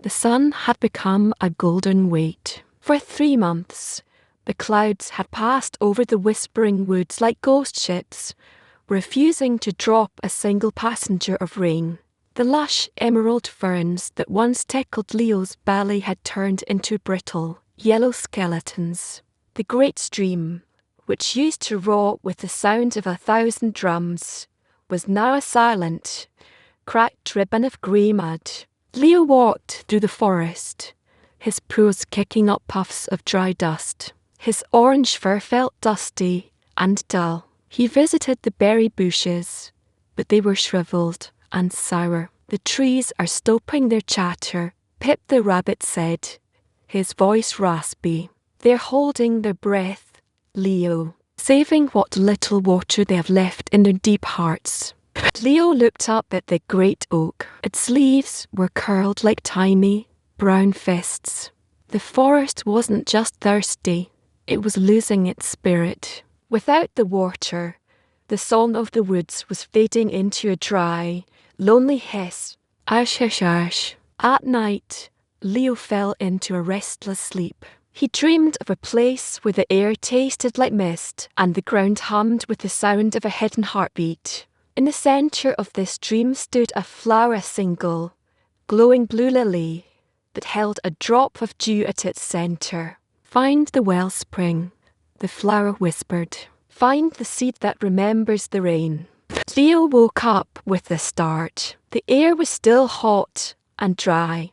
The sun had become a golden weight. For 3 months, the clouds had passed over the whispering woods like ghost ships, refusing to drop a single passenger of rain. The lush emerald ferns that once tickled Leo's belly had turned into brittle, yellow skeletons. The great stream, which used to roar with the sound of 1,000 drums, was now a silent, cracked ribbon of grey mud. Leo walked through the forest, his paws kicking up puffs of dry dust. His orange fur felt dusty and dull. He visited the berry bushes, but they were shriveled and sour. "The trees are stopping their chatter," Pip the rabbit said, his voice raspy. "They're holding their breath, Leo, saving what little water they have left in their deep hearts." Leo looked up at the great oak. Its leaves were curled like tiny, brown fists. The forest wasn't just thirsty, it was losing its spirit. Without the water, the song of the woods was fading into a dry, lonely hiss. Ash, ash, ash. At night, Leo fell into a restless sleep. He dreamed of a place where the air tasted like mist and the ground hummed with the sound of a hidden heartbeat. In the centre of this dream stood a flower single, glowing blue lily, that held a drop of dew at its centre. "Find the wellspring," the flower whispered. "Find the seed that remembers the rain." Leo woke up with a start. The air was still hot and dry,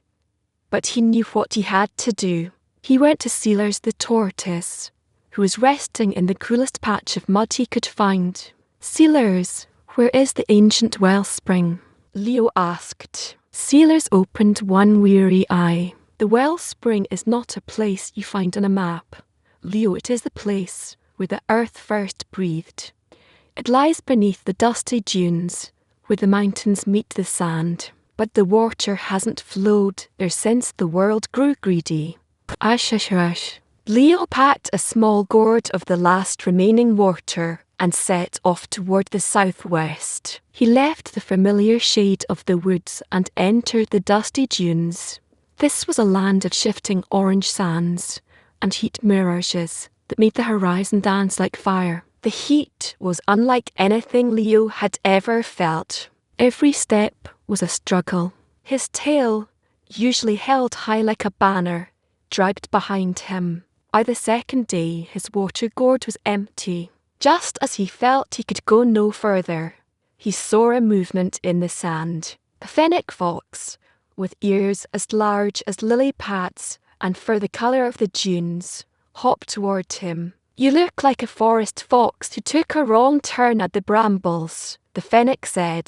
but he knew what he had to do. He went to Sealers the tortoise, who was resting in the coolest patch of mud he could find. "Sealers, where is the ancient wellspring?" Leo asked. Sealers opened one weary eye. "The wellspring is not a place you find on a map, Leo. It is the place where the earth first breathed. It lies beneath the dusty dunes, where the mountains meet the sand. But the water hasn't flowed there since the world grew greedy." Ash, ash, ash. Leo packed a small gourd of the last remaining water and set off toward the southwest. He left the familiar shade of the woods and entered the dusty dunes. This was a land of shifting orange sands and heat mirages that made the horizon dance like fire. The heat was unlike anything Leo had ever felt. Every step was a struggle. His tail, usually held high like a banner, dragged behind him. By the second day, his water gourd was empty. Just as he felt he could go no further, he saw a movement in the sand. A fennec fox, with ears as large as lily pads and fur the colour of the dunes, hopped toward him. "You look like a forest fox who took a wrong turn at the brambles," the fennec said,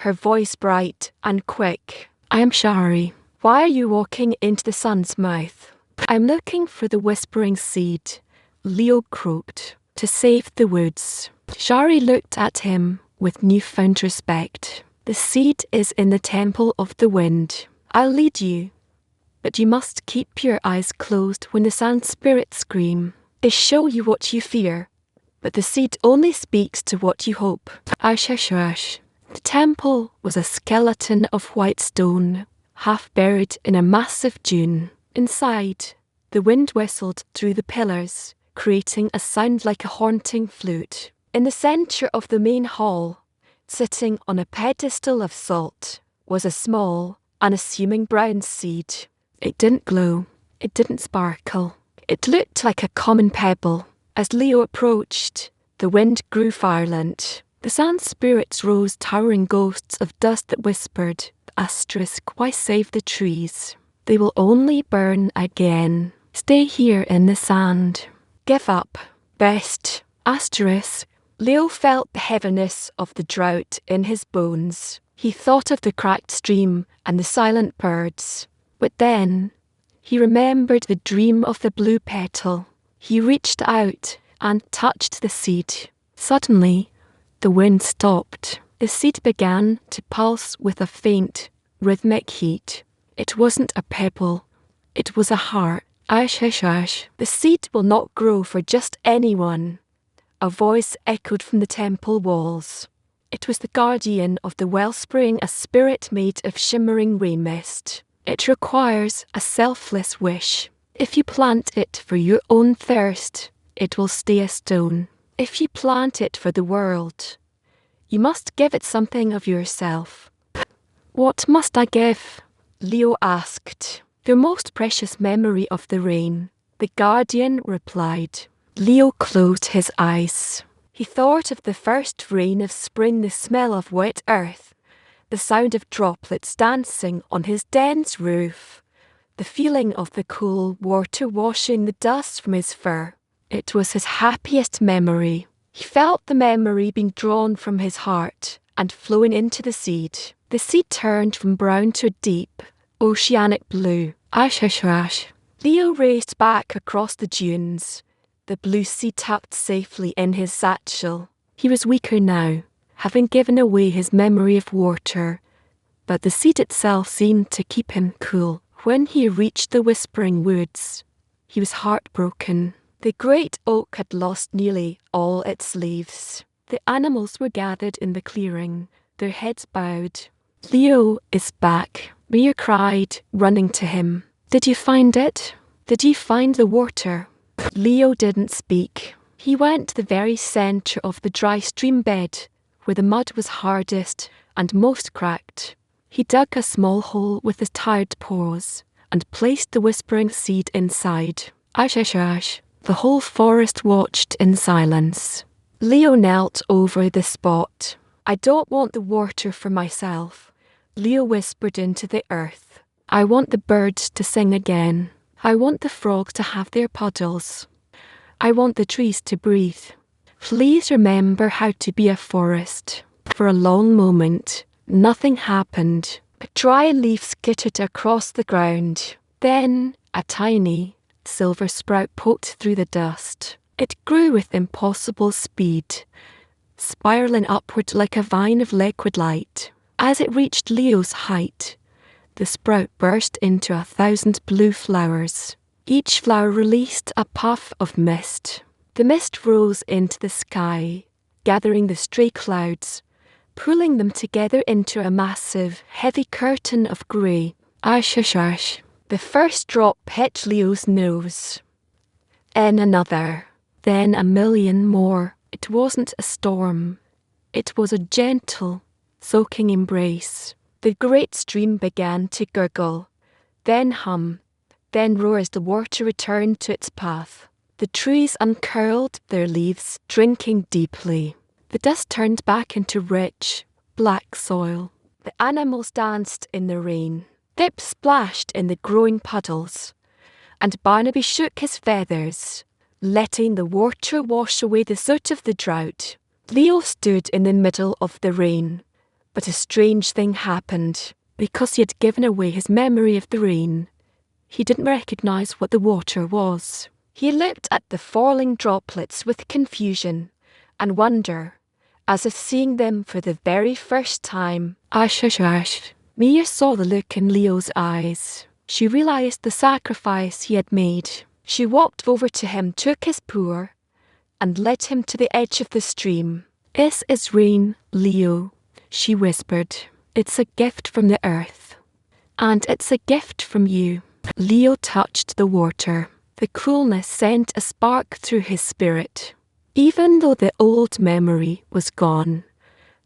her voice bright and quick. "I am Shari. Why are you walking into the sun's mouth?" "I'm looking for the whispering seed," Leo croaked, "to save the woods." Shari looked at him with newfound respect. "The seed is in the temple of the wind. I'll lead you, but you must keep your eyes closed when the sand spirits scream. They show you what you fear, but the seed only speaks to what you hope." Ash, ash, ash. The temple was a skeleton of white stone, half buried in a massive dune. Inside, the wind whistled through the pillars, creating a sound like a haunting flute. In the centre of the main hall, sitting on a pedestal of salt, was a small, unassuming brown seed. It didn't glow. It didn't sparkle. It looked like a common pebble. As Leo approached, the wind grew violent. The sand spirits rose, towering ghosts of dust that whispered, "Why save the trees? They will only burn again. Stay here in the sand. Give up. Best. Leo felt the heaviness of the drought in his bones. He thought of the cracked stream and the silent birds. But then, he remembered the dream of the blue petal. He reached out and touched the seed. Suddenly, the wind stopped. The seed began to pulse with a faint, rhythmic heat. It wasn't a pebble. It was a heart. Ash, ash, ash. "The seed will not grow for just anyone," a voice echoed from the temple walls. It was the guardian of the wellspring, a spirit made of shimmering rain mist. It requires a selfless wish. If you plant it for your own thirst, it will stay a stone. If you plant it for the world, you must give it something of yourself. What must I give? Leo asked. Their most precious memory of the rain, the guardian replied. Leo closed his eyes. He thought of the first rain of spring, the smell of wet earth, the sound of droplets dancing on his den's roof, the feeling of the cool water washing the dust from his fur. It was his happiest memory. He felt the memory being drawn from his heart and flowing into the seed. The seed turned from brown to a deep, oceanic blue. Ash, ash, ash. Leo raced back across the dunes, the blue seed tucked safely in his satchel. He was weaker now, having given away his memory of water, but the seed itself seemed to keep him cool. When he reached the whispering woods, he was heartbroken. The great oak had lost nearly all its leaves. The animals were gathered in the clearing, their heads bowed. Leo is back, Mia cried, running to him. Did you find it? Did you find the water? Leo didn't speak. He went to the very centre of the dry stream bed, where the mud was hardest and most cracked. He dug a small hole with his tired paws and placed the whispering seed inside. Ash, ash, ash. The whole forest watched in silence. Leo knelt over the spot. I don't want the water for myself, Leo whispered into the earth. I want the birds to sing again. I want the frogs to have their puddles. I want the trees to breathe. Please remember how to be a forest. For a long moment, nothing happened. A dry leaf skittered across the ground. Then a tiny silver sprout poked through the dust. It grew with impossible speed, spiralling upward like a vine of liquid light. As it reached Leo's height, the sprout burst into 1,000 blue flowers. Each flower released a puff of mist. The mist rose into the sky, gathering the stray clouds, pulling them together into a massive, heavy curtain of grey. Ash, ash, ash. The first drop hit Leo's nose. Then another. Then a million more. It wasn't a storm. It was a gentle, soaking embrace. The great stream began to gurgle, then hum, then roar as the water returned to its path. The trees uncurled their leaves, drinking deeply. The dust turned back into rich, black soil. The animals danced in the rain. Dip splashed in the growing puddles, and Barnaby shook his feathers, letting the water wash away the soot of the drought. Leo stood in the middle of the rain, but a strange thing happened. Because he had given away his memory of the rain, he didn't recognise what the water was. He looked at the falling droplets with confusion and wonder, as if seeing them for the very first time. Ash, ash, ash. Mia saw the look in Leo's eyes. She realised the sacrifice he had made. She walked over to him, took his paw, and led him to the edge of the stream. This is rain, Leo, she whispered. It's a gift from the earth. And it's a gift from you. Leo touched the water. The coolness sent a spark through his spirit. Even though the old memory was gone,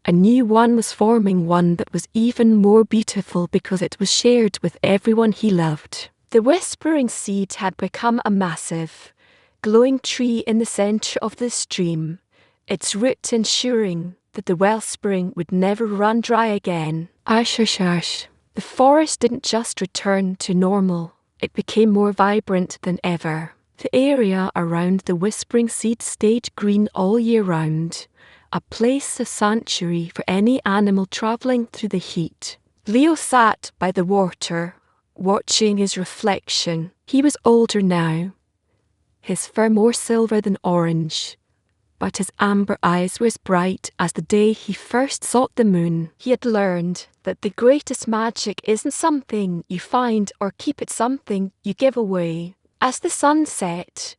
a new one was forming, one that was even more beautiful because it was shared with everyone he loved. The whispering seed had become a massive, glowing tree in the centre of the stream, its root ensuring that the wellspring would never run dry again. Ash, ash, ash. The forest didn't just return to normal, it became more vibrant than ever. The area around the whispering seed stayed green all year round, a place of sanctuary for any animal travelling through the heat. Leo sat by the water, watching his reflection. He was older now, his fur more silver than orange, but his amber eyes were as bright as the day he first sought the moon. He had learned that the greatest magic isn't something you find or keep, it's something you give away. As the sun set,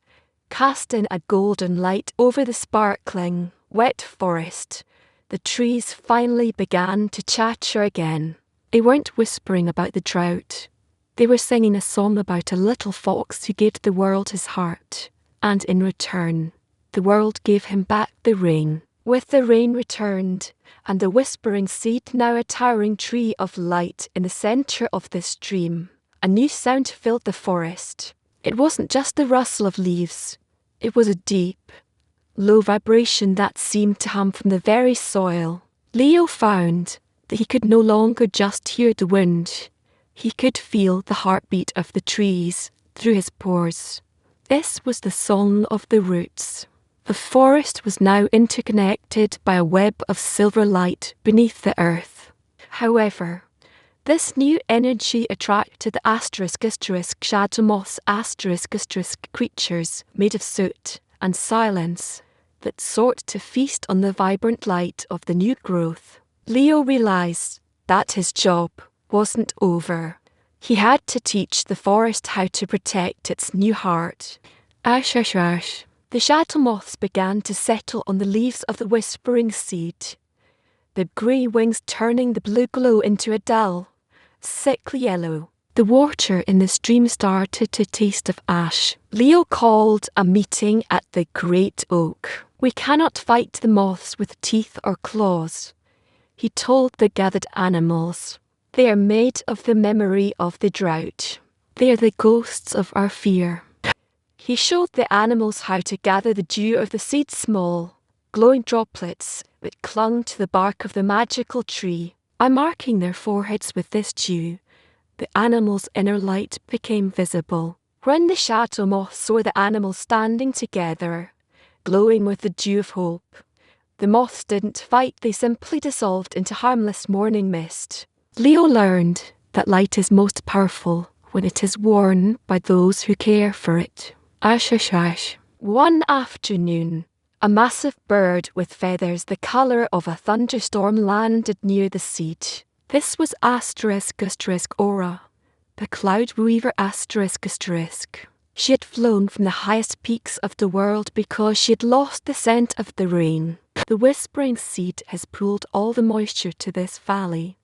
casting a golden light over the sparkling, wet forest, the trees finally began to chatter again. They weren't whispering about the drought. They were singing a song about a little fox who gave the world his heart, and in return, the world gave him back the rain. With the rain returned, and the whispering seed, now a towering tree of light in the centre of the stream, a new sound filled the forest. It wasn't just the rustle of leaves. It was a deep, low vibration that seemed to hum from the very soil. Leo found that he could no longer just hear the wind. He could feel the heartbeat of the trees through his pores. This was the song of the roots. The forest was now interconnected by a web of silver light beneath the earth. However, this new energy attracted the asterisk shadow moths, asterisk creatures made of soot and silence that sought to feast on the vibrant light of the new growth. Leo realized that his job wasn't over. He had to teach the forest how to protect its new heart. Ash, ash, ash. The shadow moths began to settle on the leaves of the whispering seed, the grey wings turning the blue glow into a dull, sickly yellow. The water in the stream started to taste of ash. Leo called a meeting at the great oak. We cannot fight the moths with teeth or claws, he told the gathered animals. They are made of the memory of the drought. They are the ghosts of our fear. He showed the animals how to gather the dew of the seed's small, glowing droplets that clung to the bark of the magical tree. By marking their foreheads with this dew, the animals' inner light became visible. When the shadow moth saw the animals standing together, glowing with the dew of hope, the moths didn't fight, they simply dissolved into harmless morning mist. Leo learned that light is most powerful when it is worn by those who care for it. Ash, ash, ash. One afternoon, a massive bird with feathers the colour of a thunderstorm landed near the seed. This was asterisk Aura, the cloud weaver asterisk. She had flown from the highest peaks of the world because she had lost the scent of the rain. The whispering seed has pulled all the moisture to this valley,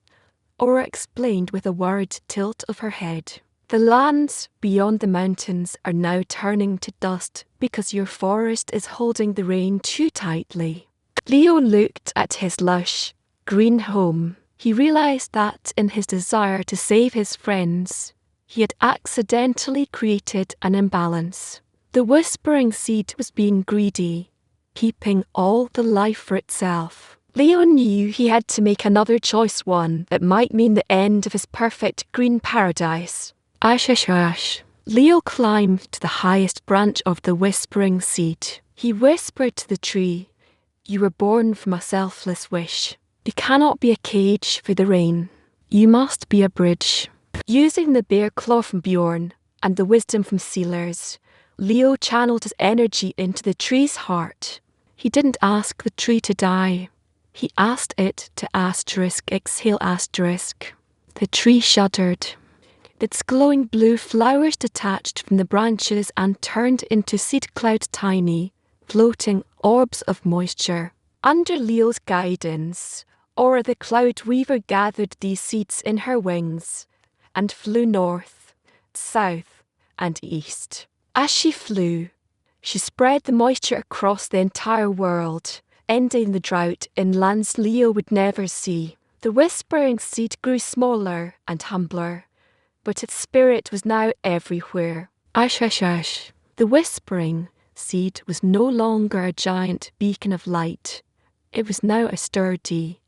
Aura explained with a worried tilt of her head. The lands beyond the mountains are now turning to dust because your forest is holding the rain too tightly. Leo looked at his lush, green home. He realized that in his desire to save his friends, he had accidentally created an imbalance. The whispering seed was being greedy, keeping all the life for itself. Leo knew he had to make another choice, one that might mean the end of his perfect green paradise. Ash, ash, ash. Leo climbed to the highest branch of the whispering seed. He whispered to the tree, "You were born from a selfless wish. You cannot be a cage for the rain. You must be a bridge." Using the bear claw from Bjorn and the wisdom from Sealers, Leo channeled his energy into the tree's heart. He didn't ask the tree to die. He asked it to exhale asterisk. The tree shuddered. Its glowing blue flowers detached from the branches and turned into seed cloud, tiny, floating orbs of moisture. Under Leo's guidance, Aura the cloud weaver gathered these seeds in her wings and flew north, south, and east. As she flew, she spread the moisture across the entire world, ending the drought in lands Leo would never see. The whispering seed grew smaller and humbler, but its spirit was now everywhere. Ash, ash, ash. The whispering seed was no longer a giant beacon of light. It was now a sturdy,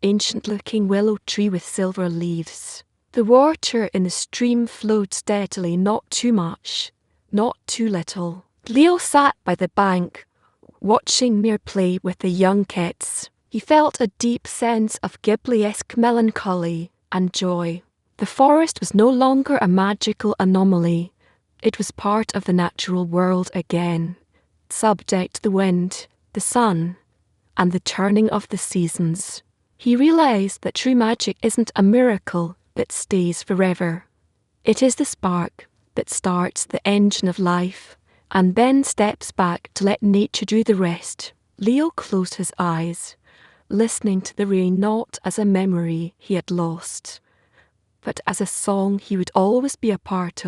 ancient-looking willow tree with silver leaves. The water in the stream flowed steadily, not too much, not too little. Leo sat by the bank, watching Mir play with the young kits. He felt a deep sense of Ghibli-esque melancholy and joy. The forest was no longer a magical anomaly. It was part of the natural world again, subject to the wind, the sun, and the turning of the seasons. He realized that true magic isn't a miracle that stays forever. It is the spark that starts the engine of life and then steps back to let nature do the rest. Leo closed his eyes, listening to the rain not as a memory he had lost, but as a song he would always be a part of.